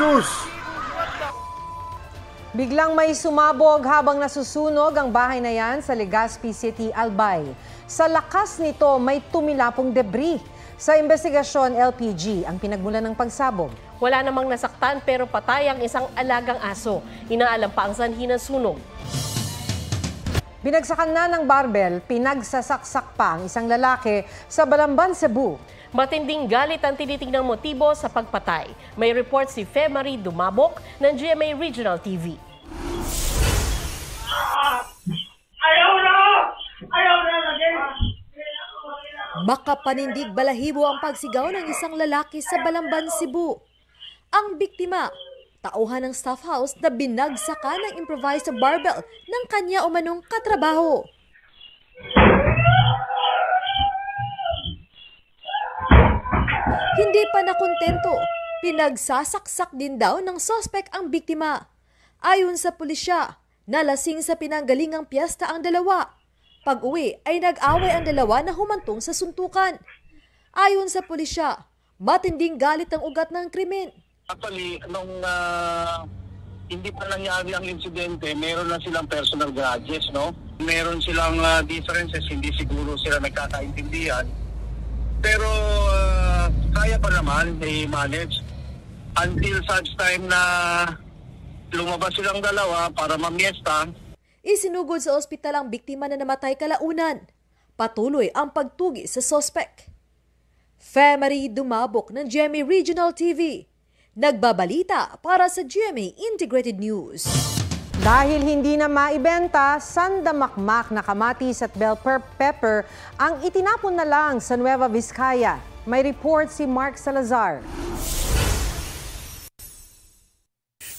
sus! Biglang may sumabog habang nasusunog ang bahay na yan sa Legazpi City, Albay. Sa lakas nito, may tumilapong debris. Sa investigasyon, LPG ang pinagmulan ng pagsabog. Wala namang nasaktan pero patay ang isang alagang aso. Inaalam pa ang sanhi ng sunog. Binagsakan na ng barbel, pinagsasaksak pa ang isang lalaki sa Balamban, Cebu. Matinding galit ang tinitingnang motibo sa pagpatay. May report si Fe Marie Dumabok ng GMA Regional TV. Ayaw na! Ayaw na lagi! Makapanindig balahibo ang pagsigaw ng isang lalaki sa Balamban, Cebu. Ang biktima, tauhan ng staff house na binagsakan ng improvised barbell ng kanya umanong katrabaho. Hindi pa nakontento, pinagsasaksak din daw ng sospek ang biktima. Ayon sa pulisya, nalasing sa pinanggalingang piyesta ang dalawa. Pag-uwi ay nag-away ang dalawa na humantong sa suntukan. Ayon sa pulisya, matinding galit ang ugat ng krimen. Actually, nung hindi pa nangyari ang insidente, meron na silang personal grudges, no? Meron silang differences, hindi siguro sila nagkakaintindihan. Pero kaya pa naman i-manage until such time na lumabas silang dalawa para mamiesta. Isinugod sa ospital ang biktima na namatay kalaunan. Patuloy ang pagtugi sa sospek. Fe Marie Dumabok ng GMA Regional TV. Nagbabalita para sa GMA Integrated News. Dahil hindi na maibenta, sandamakmak na kamatis at bell pepper ang itinapon na lang sa Nueva Vizcaya. May report si Mark Salazar.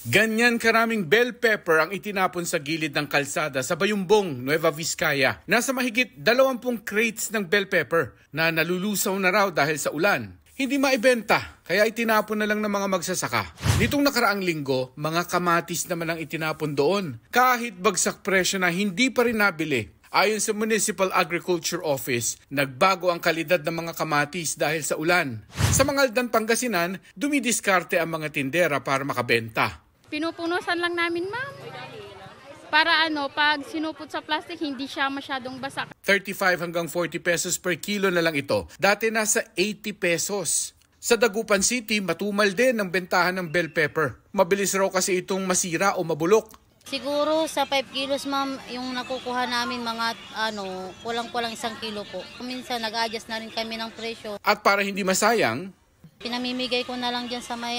Ganyan karaming bell pepper ang itinapon sa gilid ng kalsada sa Bayumbong, Nueva Vizcaya. Nasa mahigit 20 crates ng bell pepper na nalulusaw na raw dahil sa ulan. Hindi maibenta, kaya itinapon na lang ng mga magsasaka. Nitong nakaraang linggo, mga kamatis naman ang itinapon doon. Kahit bagsak presyo na hindi pa rin nabili. Ayon sa Municipal Agriculture Office, nagbago ang kalidad ng mga kamatis dahil sa ulan. Sa Mangaldan, Pangasinan, dumidiskarte ang mga tindera para makabenta. Pinupunusan lang namin, ma'am. Para pag sinupot sa plastic, hindi siya masyadong basa. 35 hanggang 40 pesos per kilo na lang ito. Dati nasa 80 pesos. Sa Dagupan City, matumal din ang bentahan ng bell pepper. Mabilis raw kasi itong masira o mabulok. Siguro sa 5 kilos, ma'am, yung nakukuha namin mga kulang-kulang 1 kilo po. Minsan nag-adjust na rin kami ng presyo. At para hindi masayang, pinamimigay ko na lang dyan sa may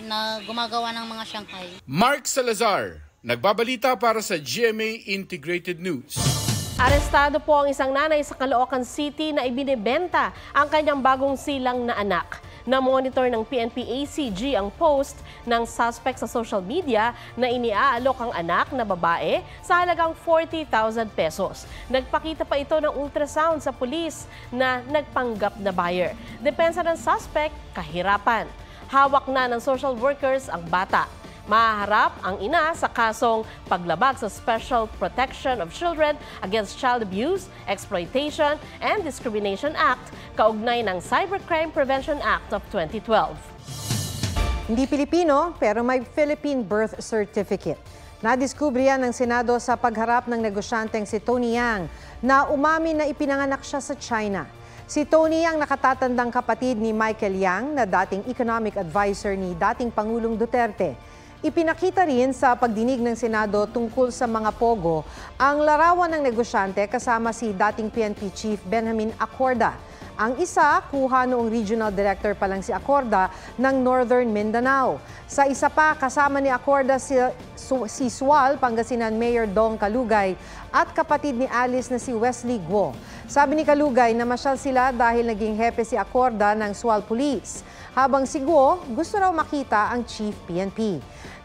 na gumagawa ng mga Shanghai. Mark Salazar, nagbabalita para sa GMA Integrated News. Arestado po ang isang nanay sa Caloocan City na ibinebenta ang kanyang bagong silang na anak. Na-monitor ng PNP-ACG ang post ng suspect sa social media na iniaalok ang anak na babae sa halagang 40,000 pesos. Nagpakita pa ito ng ultrasound sa pulis na nagpanggap na buyer. Depensa ng suspect, kahirapan. Hawak na ng social workers ang bata. Mahaharap ang ina sa kasong paglabag sa Special Protection of Children Against Child Abuse, Exploitation, and Discrimination Act, kaugnay ng Cybercrime Prevention Act of 2012. Hindi Pilipino pero may Philippine birth certificate. Nadiskubre yan ng Senado sa pagharap ng negosyanteng si Tony Yang na umamin na ipinanganak siya sa China. Si Tony ang nakatatandang kapatid ni Michael Yang na dating economic advisor ni dating Pangulong Duterte. Ipinakita rin sa pagdinig ng Senado tungkol sa mga pogo ang larawan ng negosyante kasama si dating PNP Chief Benjamin Acorda. Ang isa, kuha noong regional director pa lang si Acorda ng Northern Mindanao. Sa isa pa, kasama ni Acorda si Sual, Pangasinan Mayor Dong Kalugay at kapatid ni Alice na si Wesley Guo. Sabi ni Kalugay na masyal sila dahil naging hepe si Acorda ng Sual Police. Habang si Guo, gusto raw makita ang Chief PNP.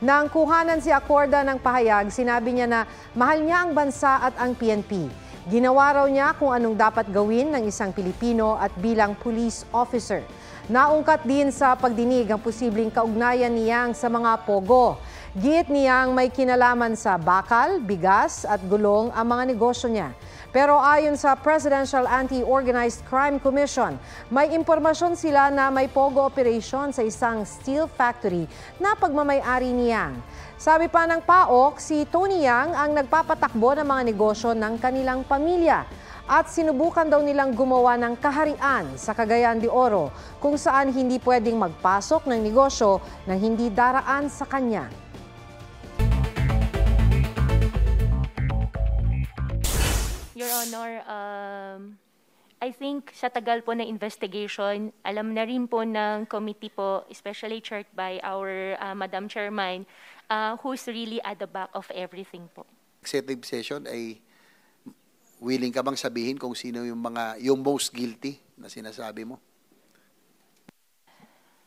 Nang kuhanan si Acorda ng pahayag, sinabi niya na mahal niya ang bansa at ang PNP. Ginawa raw niya kung anong dapat gawin ng isang Pilipino at bilang police officer. Naungkat din sa pagdinig ang posibleng kaugnayan ni Yang sa mga pogo. Giit niyang may kinalaman sa bakal, bigas at gulong ang mga negosyo niya. Pero ayon sa Presidential Anti-Organized Crime Commission, may impormasyon sila na may pogo operation sa isang steel factory na pagmamay-ari niyang. Sabi pa ng PAOK, si Tony Yang ang nagpapatakbo ng mga negosyo ng kanilang pamilya. At sinubukan daw nilang gumawa ng kaharian sa Cagayan de Oro kung saan hindi pwedeng magpasok ng negosyo na hindi daraan sa kanya. Your Honor, I think sa tagal po na investigation, alam na rin po ng committee po, especially chaired by our Madam Chairman, who's really at the back of everything po. Executive session ay willing ka bang sabihin kung sino yung most guilty na sinasabi mo?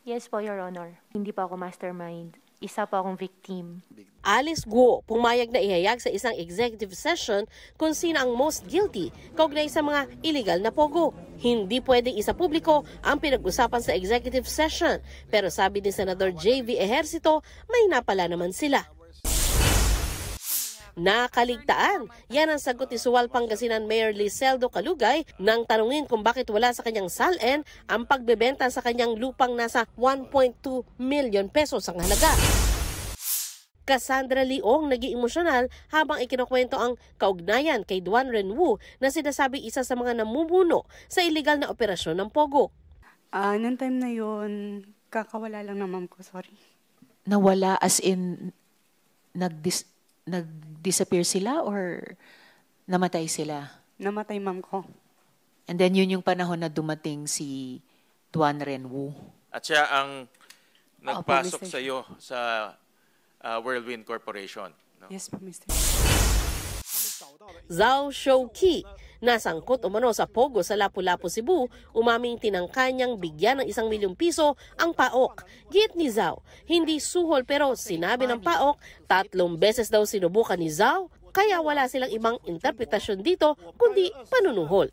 Yes po, Your Honor. Hindi po ako mastermind. Isa po akong victim. Alice Guo pumayag na ihayag sa isang executive session kung sino ang most guilty kaugnay sa mga illegal na pogo. Hindi pwedeng isa publiko ang pinag-usapan sa executive session. Pero sabi ni Senador J.V. Ejercito, may napala naman sila. Nakaligtaan. Yan ang sagot ni Suwal Pangasinan Mayor Liseldo Calugay nang tanungin kung bakit wala sa kanyang SALN ang pagbebenta sa kanyang lupang nasa 1.2 million pesos ang halaga. Cassandra Leong naging emosyonal habang ikinukwento ang kaugnayan kay Duan Renwu na sinasabi isa sa mga namumuno sa illegal na operasyon ng pogo. Noong time na yun, kakawala lang na ma'am ko, sorry. Nawala as in nag-disappear sila or namatay sila? Namatay ma'am ko. And then yun yung panahon na dumating si Duan Renwu. At siya ang nagpasok sa iyo sa Whirlwind Corporation. No? Yes po, Mr. Zhao Shouqi, nasangkot umano sa pogo sa Lapu-Lapu, Cebu, umaming tinangka niyang bigyan ng 1 milyong piso ang PAOK. Giit ni Zhao, hindi suhol pero sinabi ng PAOK, 3 beses daw sinubukan ni Zhao, kaya wala silang ibang interpretasyon dito kundi panunuhol.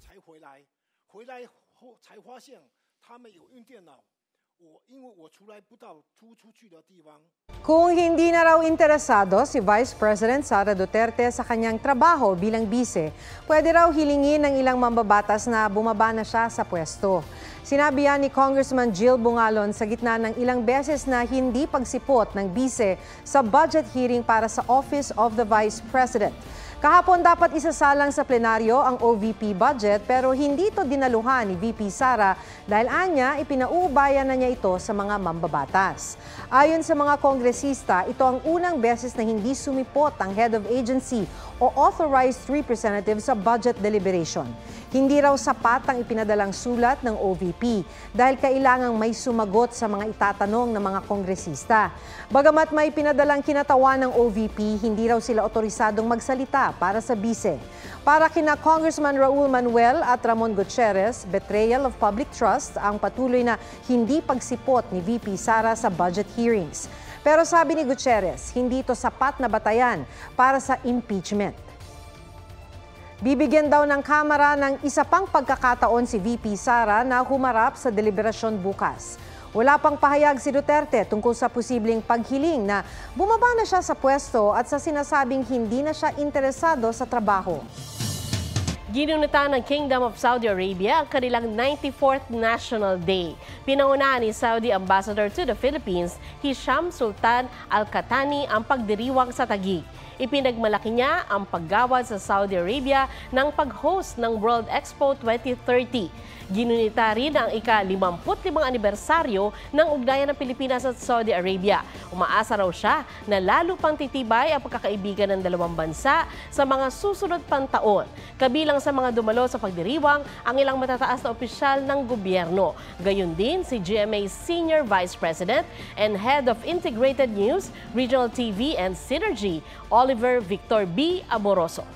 Kung hindi na raw interesado si Vice President Sara Duterte sa kanyang trabaho bilang bise, pwede raw hilingin ng ilang mambabatas na bumaba na siya sa pwesto. Sinabi yan ni Congressman Jill Bungalon sa gitna ng ilang beses na hindi pagsipot ng bise sa budget hearing para sa Office of the Vice President. Kahapon dapat isasalang sa plenaryo ang OVP budget pero hindi ito dinaluhan ni VP Sara dahil anya ipinauubayan na niya ito sa mga mambabatas. Ayon sa mga kongresista, ito ang unang beses na hindi sumipot ang head of agency o authorized representative sa budget deliberation. Hindi raw sapat ang ipinadalang sulat ng OVP dahil kailangang may sumagot sa mga itatanong ng mga kongresista. Bagamat may pinadalang kinatawan ng OVP, hindi raw sila otorisadong magsalita para sa bise. Para kina Congressman Raul Manuel at Ramon Gutierrez, betrayal of public trust ang patuloy na hindi pagsipot ni VP Sara sa budget hearings. Pero sabi ni Gutierrez, hindi ito sapat na batayan para sa impeachment. Bibigyan daw ng Kamara ng isa pang pagkakataon si VP Sara na humarap sa deliberasyon bukas. Wala pang pahayag si Duterte tungkol sa posibleng paghiling na bumaba na siya sa pwesto at sa sinasabing hindi na siya interesado sa trabaho. Ginunita ng Kingdom of Saudi Arabia ang kanilang 94th National Day. Pinangunahan ni Saudi Ambassador to the Philippines, Hisham Sultan Al-Qahtani ang pagdiriwang sa Taguig. Ipinagmalaki niya ang paggawad sa Saudi Arabia ng pag-host ng World Expo 2030. Ginunita rin ang ika-55 anibersaryo ng ugnayan ng Pilipinas at Saudi Arabia. Umaasa raw siya na lalo pang titibay ang pagkakaibigan ng dalawang bansa sa mga susunod pang taon. Kabilang sa mga dumalo sa pagdiriwang ang ilang matataas na opisyal ng gobyerno. Gayon din si GMA Senior Vice President and Head of Integrated News, Regional TV and Synergy, Oliver Victor B. Amoroso.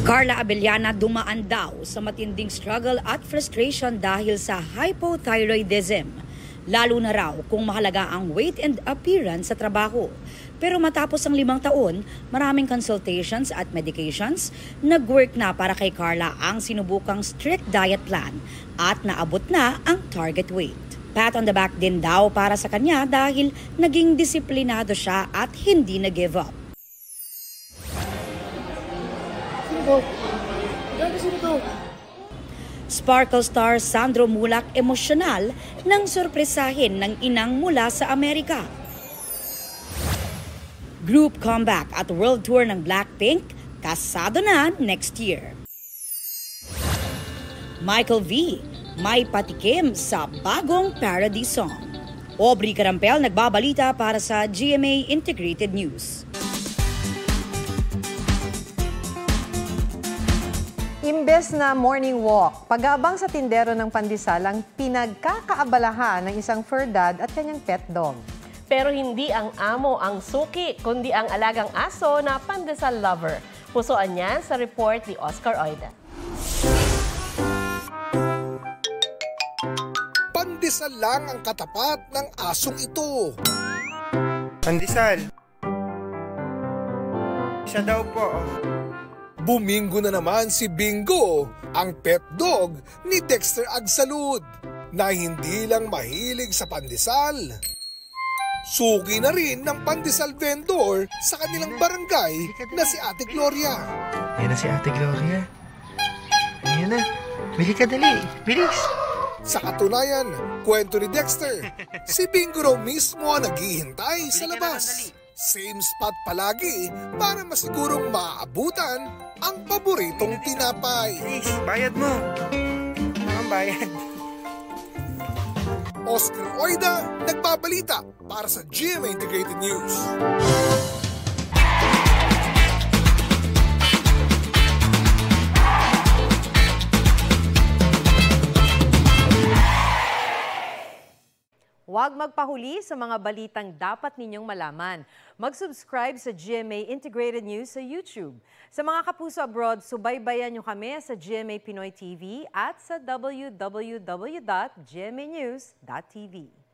Carla Abellana dumaan daw sa matinding struggle at frustration dahil sa hypothyroidism. Lalo na raw kung mahalaga ang weight and appearance sa trabaho. Pero matapos ang 5 taon, maraming consultations at medications, nag-work na para kay Carla ang sinubukang strict diet plan at naabot na ang target weight. Pat on the back din daw para sa kanya dahil naging disiplinado siya at hindi na-give up. Sparkle star Sandro Mulak emosyonal nang sorpresahin ng inang mula sa Amerika. Group comeback at world tour ng Blackpink, kasado na next year. Michael V. may patikim sa bagong parody song. Aubrey Carampel nagbabalita para sa GMA Integrated News. Imbes na morning walk, pag-aabang sa tindero ng pandesal ang pinagkakaabalahan ng isang fur dad at kanyang pet dog. Pero hindi ang amo ang suki, kundi ang alagang aso na pandesal lover. Pusuan niya sa report ni Oscar Oida. Pandesal lang ang katapat ng asong ito. Pandesal. Siya daw po. Bumingo na naman si Bingo, ang pet dog ni Dexter Agsalud, na hindi lang mahilig sa pandesal. Suki na rin ng pandesal vendor sa kanilang barangay na si Ate Gloria. Yan na si Ate Gloria. Ayan na. Bili ka dali. Bilis. Sa katunayan, kwento ni Dexter, si Bingo raw mismo ang naghihintay sa labas. Same spot palagi para masigurong maaabutan ang paboritong tinapay. Please, bayad mo. Ang bayad. Oscar Oida, nagbabalita para sa GMA Integrated News. Huwag magpahuli sa mga balitang dapat ninyong malaman. Mag-subscribe sa GMA Integrated News sa YouTube. Sa mga kapuso abroad, subaybayan nyo kami sa GMA Pinoy TV at sa www.gmanews.tv.